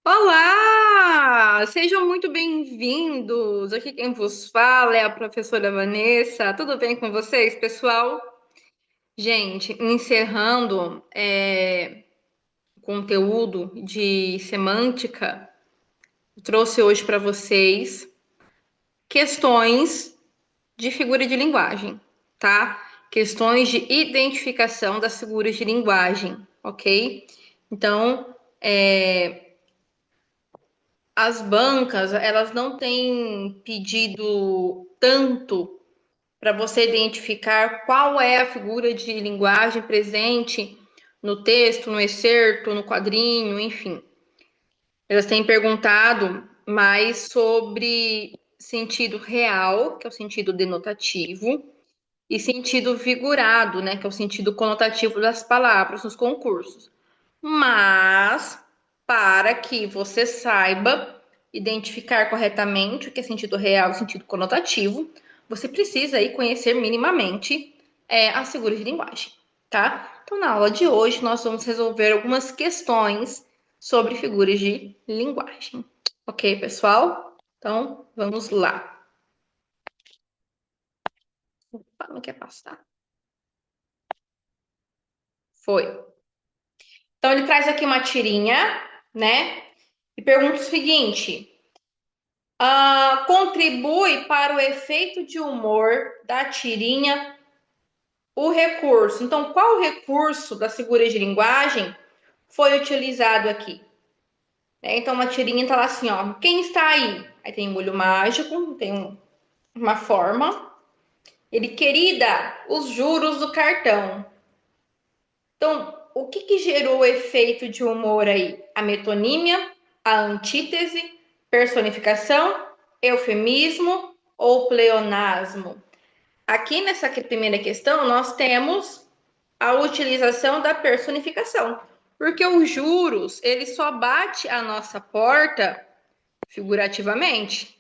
Olá! Sejam muito bem-vindos. Aqui quem vos fala é a professora Vanessa. Tudo bem com vocês, pessoal? Gente, encerrando o conteúdo de semântica, eu trouxe hoje para vocês questões de figura de linguagem, tá? Questões de identificação das figuras de linguagem, ok? Então, as bancas, elas não têm pedido tanto para você identificar qual é a figura de linguagem presente no texto, no excerto, no quadrinho, enfim. Elas têm perguntado mais sobre sentido real, que é o sentido denotativo, e sentido figurado, né, que é o sentido conotativo das palavras nos concursos. Mas, para que você saiba identificar corretamente o que é sentido real e sentido conotativo, você precisa aí conhecer minimamente as figuras de linguagem, tá? Então, na aula de hoje, nós vamos resolver algumas questões sobre figuras de linguagem. Ok, pessoal? Então, vamos lá. Opa, não quer passar? Foi. Então, ele traz aqui uma tirinha, né? E pergunta o seguinte: contribui para o efeito de humor da tirinha o recurso. Então, qual recurso da figura de linguagem foi utilizado aqui? Então, uma tirinha tá lá assim, ó. Quem está aí? Aí tem um olho mágico, tem uma forma. Ele, querida, os juros do cartão. Então, o que gerou o efeito de humor aí? A metonímia, a antítese, personificação, eufemismo ou pleonasmo? Aqui nessa primeira questão, nós temos a utilização da personificação, porque os juros, ele só bate a nossa porta figurativamente,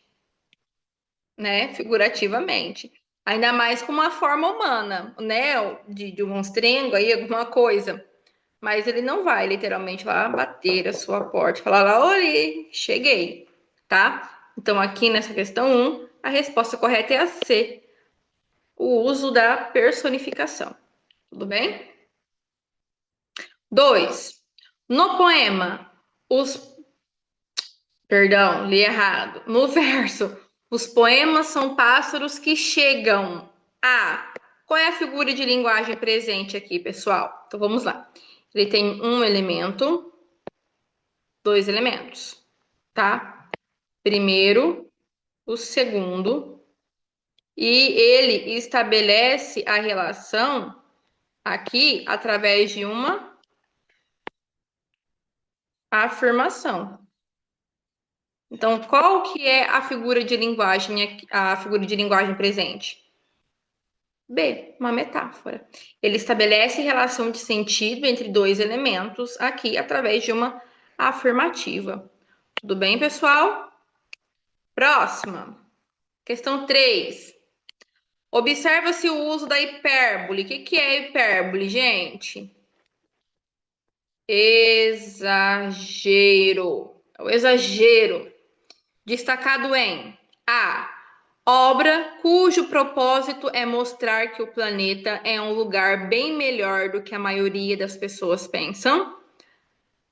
né? Figurativamente. Ainda mais com uma forma humana, né? De um monstrengo aí, alguma coisa. Mas ele não vai literalmente lá bater a sua porta e falar lá, oi, cheguei, tá? Então, aqui nessa questão um, a resposta correta é a C, o uso da personificação. Tudo bem? 2. No poema, os. Perdão, li errado. No verso, os poemas são pássaros que chegam a. Qual é a figura de linguagem presente aqui, pessoal? Então vamos lá. Ele tem um elemento, dois elementos, tá? Primeiro, o segundo, e ele estabelece a relação aqui através de uma afirmação. Então, qual que é a figura de linguagem, a figura de linguagem presente? B, uma metáfora. Ele estabelece relação de sentido entre dois elementos aqui através de uma afirmativa. Tudo bem, pessoal? Próxima. Questão 3. Observa-se o uso da hipérbole. O que é hipérbole, gente? Exagero. É o exagero. Destacado em A. Obra cujo propósito é mostrar que o planeta é um lugar bem melhor do que a maioria das pessoas pensam.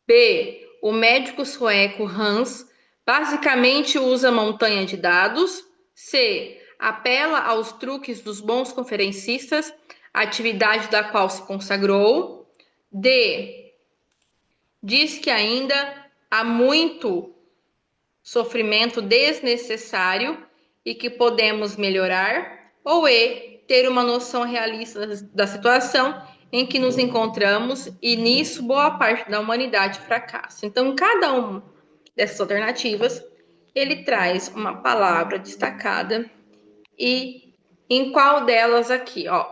B. O médico sueco Hans basicamente usa montanha de dados. C. Apela aos truques dos bons conferencistas, atividade da qual se consagrou. D. Diz que ainda há muito sofrimento desnecessário e que podemos melhorar, ou E, ter uma noção realista da situação em que nos encontramos e nisso boa parte da humanidade fracassa. Então, cada uma dessas alternativas, ele traz uma palavra destacada e em qual delas aqui, ó,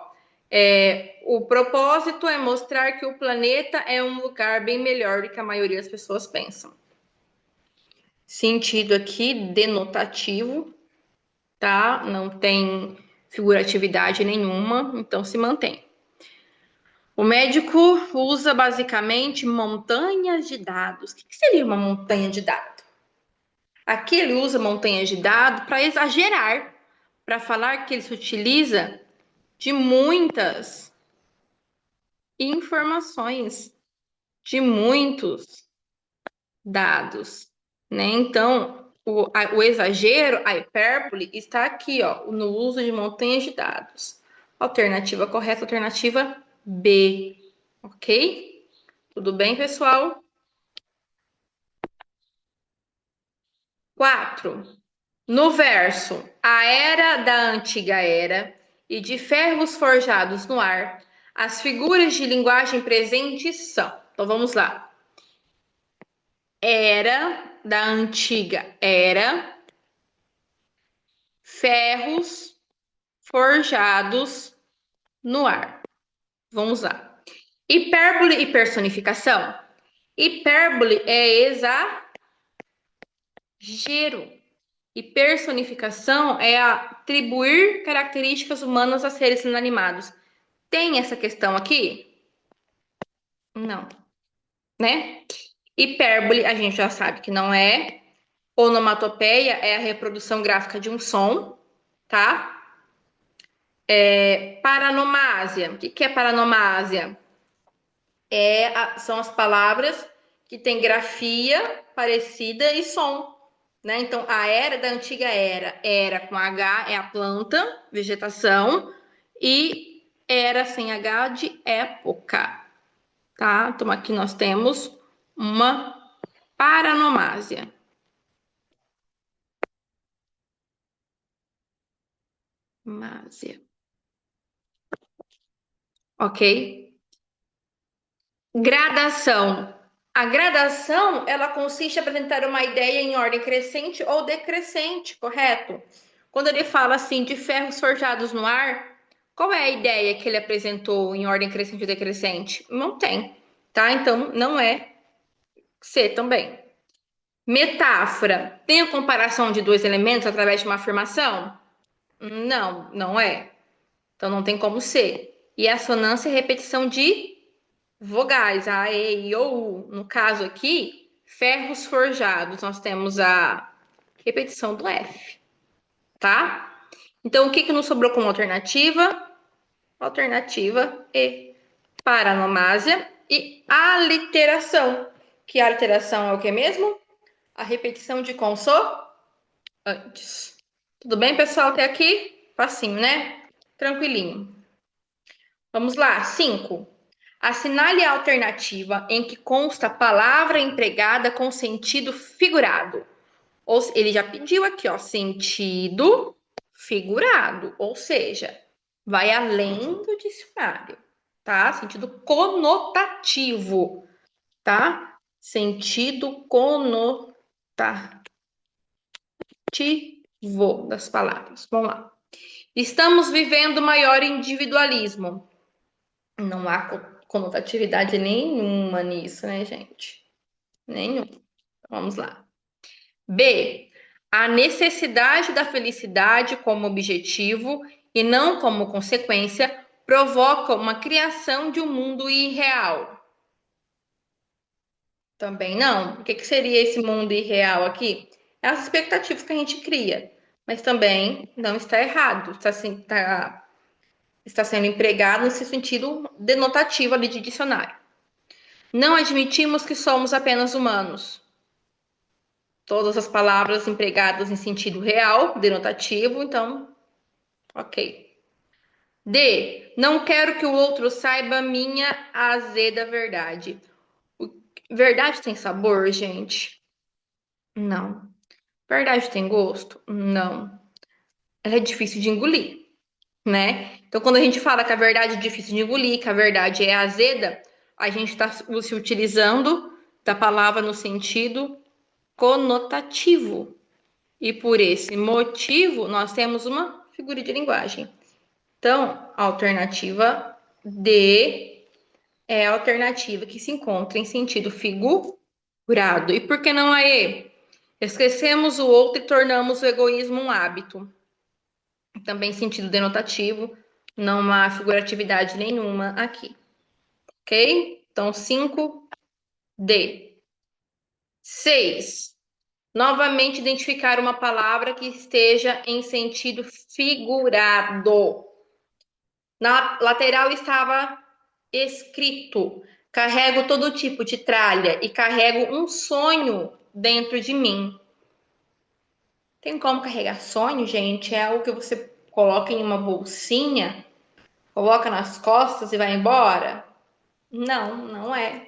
o propósito é mostrar que o planeta é um lugar bem melhor do que a maioria das pessoas pensam. Sentido aqui denotativo, tá? Não tem figuratividade nenhuma, então se mantém. O médico usa basicamente montanhas de dados. O que seria uma montanha de dados? Aqui ele usa montanhas de dados para exagerar, para falar que ele se utiliza de muitas informações, de muitos dados, né? Então, o exagero, a hipérbole, está aqui, ó, no uso de montanhas de dados. Alternativa correta, alternativa B, ok? Tudo bem, pessoal? 4. No verso, a era da antiga era e de ferros forjados no ar, as figuras de linguagem presentes são. Então vamos lá. Era da antiga era, ferros forjados no ar. Vamos lá. Hipérbole e personificação. Hipérbole é exagero. E personificação é atribuir características humanas a seres inanimados. Tem essa questão aqui? Não, né? Hipérbole, a gente já sabe que não é. Onomatopeia é a reprodução gráfica de um som, tá? Paranomásia. O que é paranomásia? São as palavras que têm grafia parecida e som, né? Então, a era da antiga era com H é a planta, vegetação, e era sem H de época, tá? Então, aqui nós temos uma paranomásia. Másia. Ok? Gradação. A gradação, ela consiste em apresentar uma ideia em ordem crescente ou decrescente, correto? Quando ele fala assim de ferros forjados no ar, qual é a ideia que ele apresentou em ordem crescente ou decrescente? Não tem, tá? Então não é C também. Metáfora. Tem a comparação de dois elementos através de uma afirmação? Não, não é. Então não tem como ser. E assonância é repetição de vogais, A, E, I, O, U. No caso aqui, ferros forjados, nós temos a repetição do F, tá? Então, o que nos sobrou como alternativa? Alternativa E, paranomásia e aliteração. Que a aliteração é o que mesmo? A repetição de consoantes. Tudo bem, pessoal? Até aqui? Facinho, né? Tranquilinho. Vamos lá. 5. Assinale a alternativa em que consta a palavra empregada com sentido figurado. Ele já pediu aqui, ó, sentido figurado, ou seja, vai além do dicionário, tá? Sentido conotativo, tá? Sentido conotativo das palavras. Vamos lá. Estamos vivendo maior individualismo. Não há conotatividade nenhuma nisso, né, gente? Nenhuma. Vamos lá. B. A necessidade da felicidade como objetivo e não como consequência provoca uma criação de um mundo irreal. Também não. O que seria esse mundo irreal aqui? É as expectativas que a gente cria. Mas também não está errado. Está sendo empregado nesse sentido denotativo ali de dicionário. Não admitimos que somos apenas humanos. Todas as palavras empregadas em sentido real, denotativo, então, ok. D. Não quero que o outro saiba minha azeda verdade. Verdade tem sabor, gente? Não. Verdade tem gosto? Não. Ela é difícil de engolir, né? Então, quando a gente fala que a verdade é difícil de engolir, que a verdade é azeda, a gente está se utilizando da palavra no sentido conotativo. E por esse motivo, nós temos uma figura de linguagem. Então, a alternativa D é a alternativa que se encontra em sentido figurado. E por que não a E? Esquecemos o outro e tornamos o egoísmo um hábito. Também sentido denotativo, não há figuratividade nenhuma aqui. ok? Então, 5D. 6. Novamente identificar uma palavra que esteja em sentido figurado. Na lateral estava escrito: carrego todo tipo de tralha e carrego um sonho dentro de mim. Tem como carregar sonho, gente? É algo que você coloca em uma bolsinha, coloca nas costas e vai embora? Não, não é.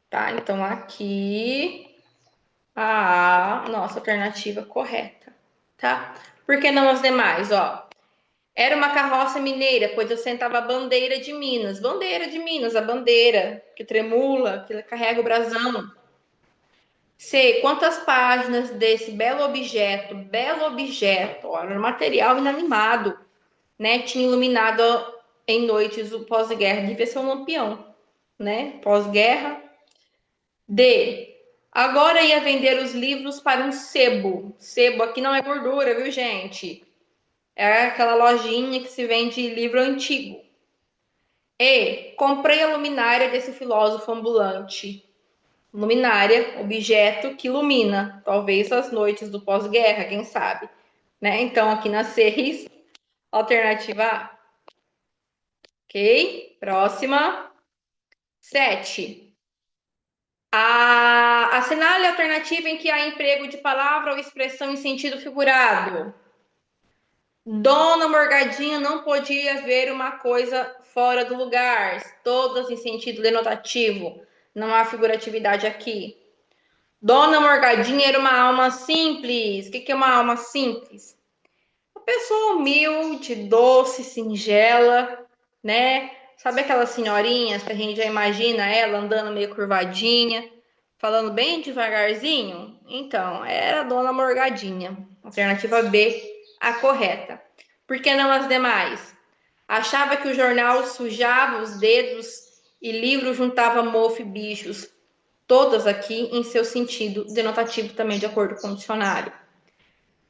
Tá? Então aqui a nossa alternativa correta, tá? Por que não as demais, ó? Era uma carroça mineira, pois eu sentava a bandeira de Minas. Bandeira de Minas, a bandeira que tremula, que carrega o brasão. C. Quantas páginas desse belo objeto, olha, material inanimado, né? Tinha iluminado em noites o pós-guerra. Devia ser um lampião, né? Pós-guerra. D. Agora ia vender os livros para um sebo. Sebo aqui não é gordura, viu, gente? É aquela lojinha que se vende livro antigo. E. Comprei a luminária desse filósofo ambulante. Luminária, objeto que ilumina, talvez as noites do pós-guerra, quem sabe, né? Então, aqui na 6, alternativa A. Ok? Próxima. 7. Assinale a alternativa em que há emprego de palavra ou expressão em sentido figurado. Dona Morgadinha não podia ver uma coisa fora do lugar, todas em sentido denotativo. Não há figuratividade aqui. Dona Morgadinha era uma alma simples. O que é uma alma simples? Uma pessoa humilde, doce, singela, né? Sabe aquelas senhorinhas que a gente já imagina ela andando meio curvadinha, falando bem devagarzinho? Então, era a Dona Morgadinha. Alternativa B, a correta. Por que não as demais? Achava que o jornal sujava os dedos e livro juntava mofo e bichos. Todas aqui em seu sentido denotativo também de acordo com o dicionário.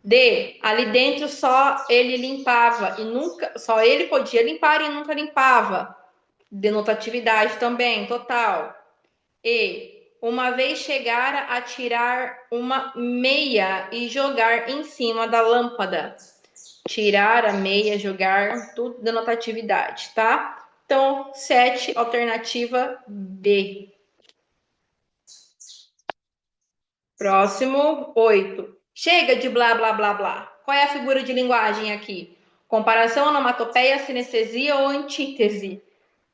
D. Ali dentro só ele limpava e nunca, só ele podia limpar e nunca limpava. Denotatividade também, total. E. Uma vez chegara a tirar uma meia e jogar em cima da lâmpada. Tirar a meia, jogar, tudo denotatividade, tá? Então, 7, alternativa B. Próximo, 8. Chega de blá, blá, blá, blá. Qual é a figura de linguagem aqui? Comparação, onomatopeia, sinestesia ou antítese?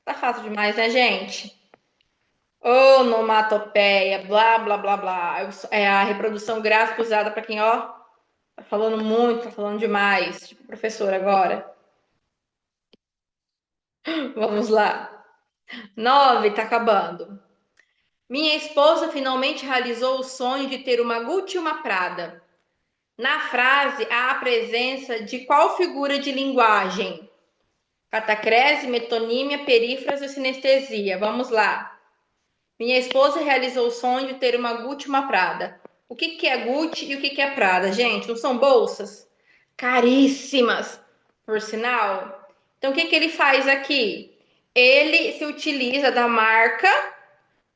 Tá fácil demais, né, gente? Onomatopeia, blá, blá, blá, blá. É a reprodução gráfica usada para quem, ó, tá falando muito, tá falando demais. Tipo, professor agora. Vamos lá. 9, tá acabando. Minha esposa finalmente realizou o sonho de ter uma Gucci e uma Prada. Na frase, há a presença de qual figura de linguagem? Catacrese, metonímia, perífrase ou sinestesia? Vamos lá. Minha esposa realizou o sonho de ter uma Gucci e uma Prada. O que é Gucci e o que é Prada? Gente, não são bolsas? Caríssimas, por sinal. Então, o que ele faz aqui? Ele se utiliza da marca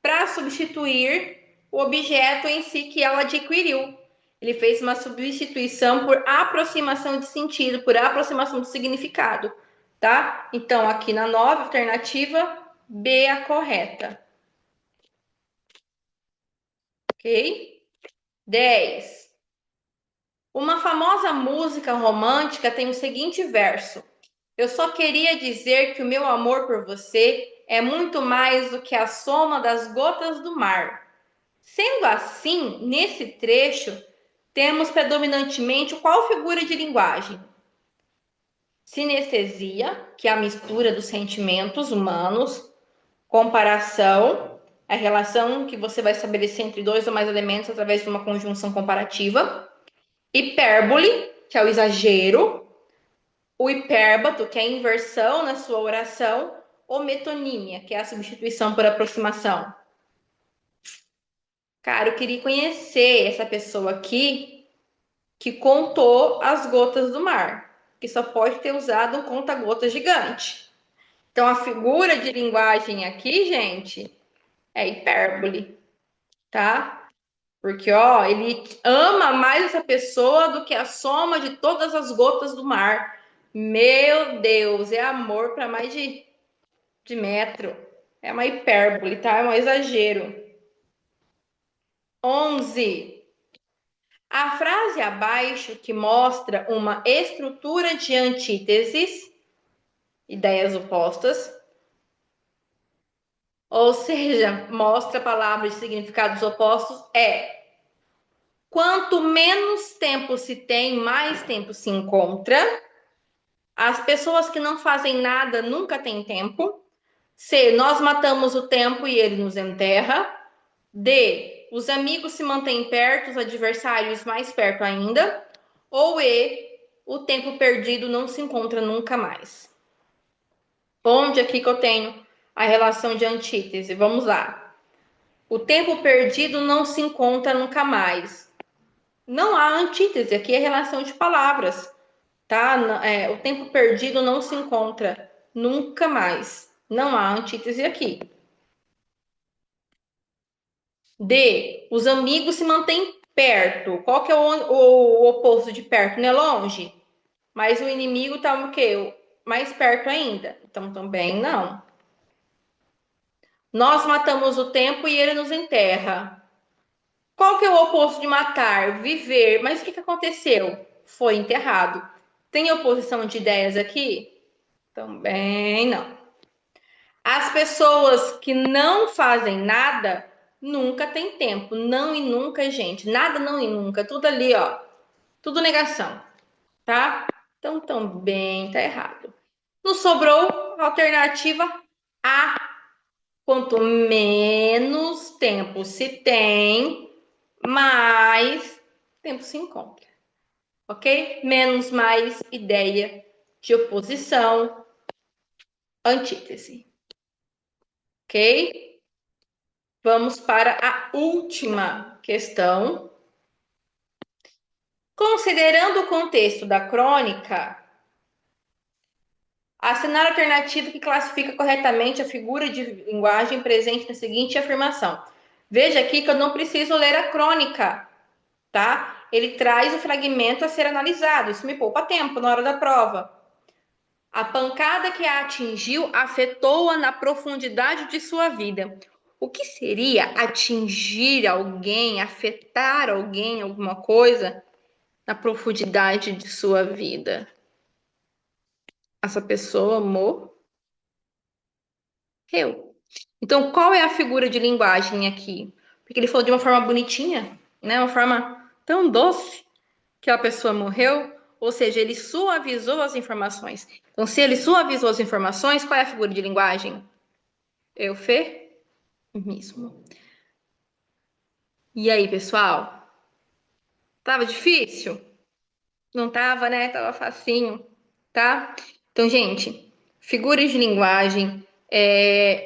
para substituir o objeto em si que ela adquiriu. Ele fez uma substituição por aproximação de sentido, por aproximação de significado, tá? Então, aqui na nova alternativa, B é a correta. Ok? 10. Uma famosa música romântica tem o seguinte verso: eu só queria dizer que o meu amor por você é muito mais do que a soma das gotas do mar. Sendo assim, nesse trecho, temos predominantemente qual figura de linguagem? Sinestesia, que é a mistura dos sentimentos humanos, comparação, a relação que você vai estabelecer entre dois ou mais elementos através de uma conjunção comparativa, hipérbole, que é o exagero, o hipérbato, que é a inversão na sua oração, ou metonímia, que é a substituição por aproximação. Cara, eu queria conhecer essa pessoa aqui que contou as gotas do mar, que só pode ter usado um conta-gotas gigante. Então, a figura de linguagem aqui, gente, é hipérbole, tá? Porque, ó, ele ama mais essa pessoa do que a soma de todas as gotas do mar. Meu Deus, é amor para mais de metro. É uma hipérbole, tá? É um exagero. 11. A frase abaixo que mostra uma estrutura de antíteses, ideias opostas, ou seja, mostra palavras de significados opostos, é: quanto menos tempo se tem, mais tempo se encontra. As pessoas que não fazem nada nunca têm tempo. C, nós matamos o tempo e ele nos enterra. D, os amigos se mantêm perto, os adversários mais perto ainda. Ou E, o tempo perdido não se encontra nunca mais. Onde aqui que eu tenho a relação de antítese? Vamos lá. O tempo perdido não se encontra nunca mais. Não há antítese, aqui é relação de palavras, tá? O tempo perdido não se encontra nunca mais. Não há antítese aqui. D, os amigos se mantêm perto. Qual que é o oposto de perto? Não é longe? Mas o inimigo tá o quê? Mais perto ainda. Então também não. Nós matamos o tempo e ele nos enterra. Qual que é o oposto de matar? Viver. Mas o que aconteceu? Foi enterrado. Tem oposição de ideias aqui? Também não. As pessoas que não fazem nada nunca têm tempo. Não e nunca, gente. Nada não e nunca. Tudo ali, ó. Tudo negação, tá? Então também tá errado. Nos sobrou a alternativa A. Quanto menos tempo se tem, mais tempo se encontra. Ok? Menos, mais, ideia de oposição, antítese. Ok? Vamos para a última questão. Considerando o contexto da crônica, assinar a alternativa que classifica corretamente a figura de linguagem presente na seguinte afirmação. Veja aqui que eu não preciso ler a crônica, tá? Ele traz o fragmento a ser analisado. Isso me poupa tempo na hora da prova. A pancada que a atingiu afetou-a na profundidade de sua vida. O que seria atingir alguém, afetar alguém, alguma coisa, na profundidade de sua vida? Essa pessoa morreu. Então, qual é a figura de linguagem aqui? Porque ele falou de uma forma bonitinha, né? Uma forma tão doce que a pessoa morreu. Ou seja, ele suavizou as informações. Então, se ele suavizou as informações, qual é a figura de linguagem? Eufemismo. E aí, pessoal? Tava difícil? Não tava, né? Tava facinho, tá? Então, gente, figuras de linguagem,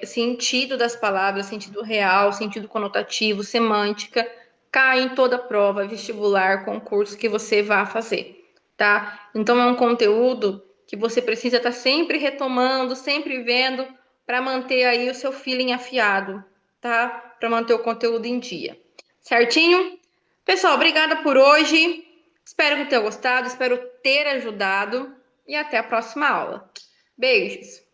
sentido das palavras, sentido real, sentido conotativo, semântica, cai em toda prova, vestibular, concurso que você vá fazer, tá? Então, é um conteúdo que você precisa estar sempre retomando, sempre vendo, para manter aí o seu feeling afiado, tá? Para manter o conteúdo em dia. Certinho? Pessoal, obrigada por hoje. Espero que tenham gostado, espero ter ajudado e até a próxima aula. Beijos!